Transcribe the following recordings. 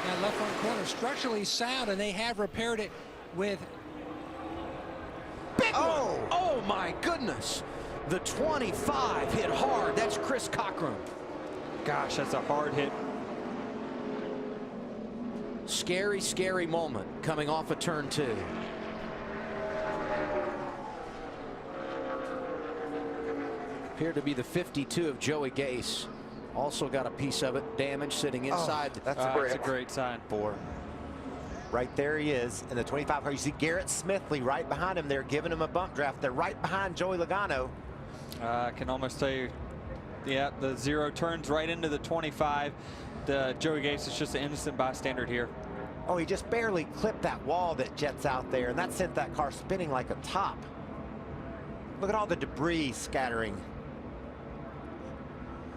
That left front corner structurally sound, and they have repaired it with big one. Oh my goodness. The 25 hit hard. That's Chris Cockrum. Gosh, that's a hard hit. Scary, scary moment coming off of turn 2. Appeared to be the 52 of Joey Gase. Also got a piece of it damaged sitting inside. That's a great sign. Right there he is in the 25 car. You see Garrett Smithley right behind him. They're giving him a bump draft. They're right behind Joey Logano. I can almost tell you, yeah, the 0 turns right into the 25. Joey Gase is just an innocent bystander here. Oh, he just barely clipped that wall that jets out there, and that sent that car spinning like a top. Look at all the debris scattering.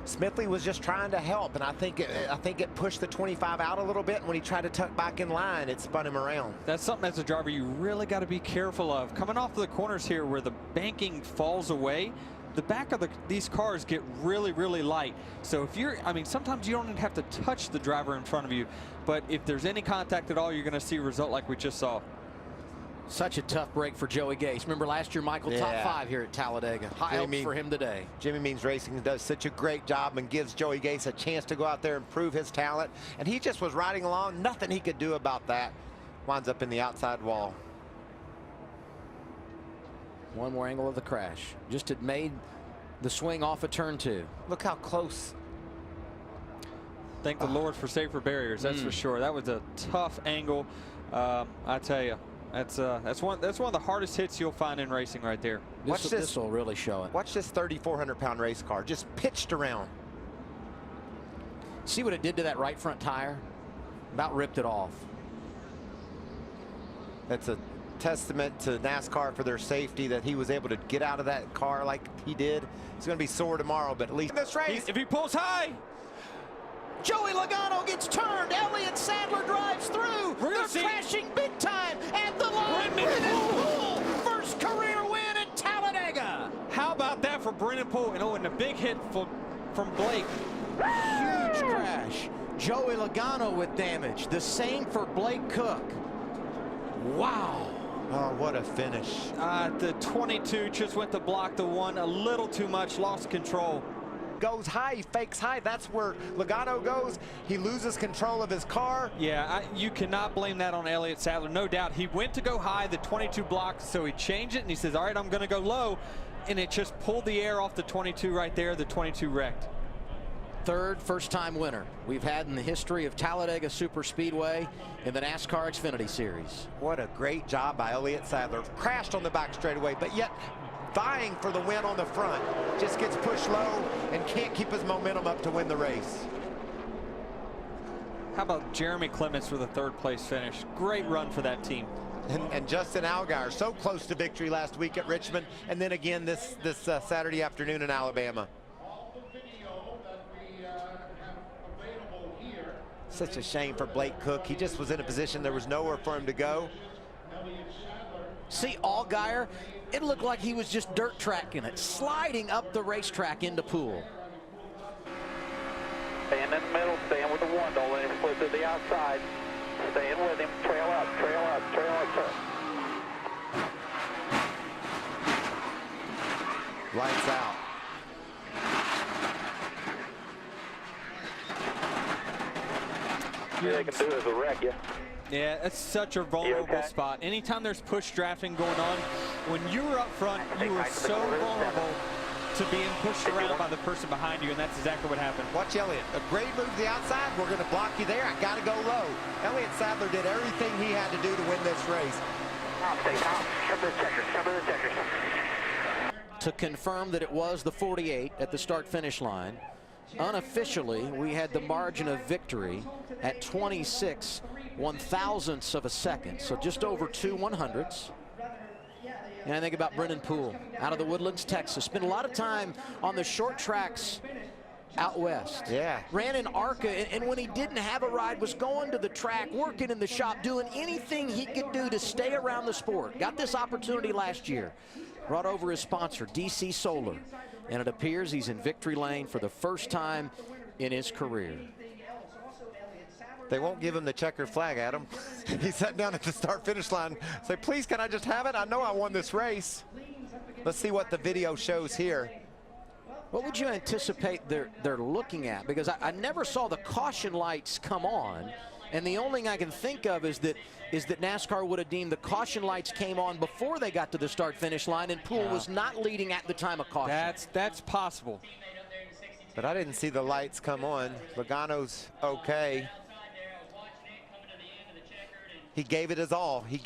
Smithley was just trying to help, and I think it pushed the 25 out a little bit. And when he tried to tuck back in line, it spun him around. That's something as a driver you really got to be careful of. Coming off the corners here where the banking falls away, the back of these cars get really, really light. So if you're, I mean, sometimes you don't even have to touch the driver in front of you, but if there's any contact at all, you're going to see a result like we just saw. Such a tough break for Joey Gase. Remember last year, Michael, top 5 here at Talladega. High hopes for him today. Jimmy Means Racing does such a great job and gives Joey Gase a chance to go out there and prove his talent. And he just was riding along. Nothing he could do about that. Winds up in the outside wall. One more angle of the crash. Just had made the swing off of turn 2. Look how close. Thank the Lord for safer barriers. That's for sure. That was a tough angle. I tell you. That's one of the hardest hits you'll find in racing right there. This will really show it. Watch this 3,400-pound race car just pitched around. See what it did to that right front tire? About ripped it off. That's a testament to NASCAR for their safety that he was able to get out of that car like he did. He's going to be sore tomorrow, but at least in this race. If he pulls high. Joey Logano gets turned. Elliott Sadler drives through. They're crashing big time at the line. Brennan Poole, first career win at Talladega. How about that for Brennan Poole? And a big hit from Blake. Huge crash. Joey Logano with damage. The same for Blake Cook. Wow. Oh, what a finish. The 22 just went to block the 1 a little too much, lost control. Goes high, he fakes high. That's where Logano goes. He loses control of his car. Yeah, you cannot blame that on Elliott Sadler. No doubt. He went to go high, the 22 blocked, so he changed it, and he says, all right, I'm going to go low. And it just pulled the air off the 22 right there. The 22 wrecked. Third first-time winner we've had in the history of Talladega Superspeedway in the NASCAR Xfinity Series. What a great job by Elliott Sadler. Crashed on the back straightaway, but yet vying for the win on the front. Just gets pushed low and can't keep his momentum up to win the race. How about Jeremy Clements for the 3rd place finish? Great run for that team. And Justin Allgaier so close to victory last week at Richmond, and then again this Saturday afternoon in Alabama. Such a shame for Blake Cook. He just was in a position there was nowhere for him to go. See Allgaier, it looked like he was just dirt tracking it, sliding up the racetrack into Poole. Stand in the middle, stand with the 1, don't let him slip to the outside. Stand with him, trail up, trail up, trail up, sir. Lights out. All they can do is a wreck you. Yeah, that's such a vulnerable spot. Anytime there's push drafting going on, when you're up front, you are so vulnerable to being pushed around by the person behind you, and that's exactly what happened. Watch Elliott. A great move to the outside. We're going to block you there. I got to go low. Elliott Sadler did everything he had to do to win this race. To confirm that it was the 48 at the start-finish line, unofficially, we had the margin of victory at 26 1/1000ths of a second, so just over 2 100ths. And I think about Brennan Poole out of the Woodlands, Texas. Spent a lot of time on the short tracks out west. Yeah. Ran in ARCA, and when he didn't have a ride, was going to the track, working in the shop, doing anything he could do to stay around the sport. Got this opportunity last year. Brought over his sponsor, DC Solar. And it appears he's in victory lane for the first time in his career. They won't give him the checkered flag, Adam. He sat down at the start-finish line. Say, please, can I just have it? I know I won this race. Let's see what the video shows here. What would you anticipate they're looking at? Because I never saw the caution lights come on, and the only thing I can think of is that NASCAR would have deemed the caution lights came on before they got to the start-finish line, and Poole was not leading at the time of caution. That's possible. But I didn't see the lights come on. Logano's okay. He gave it his all. He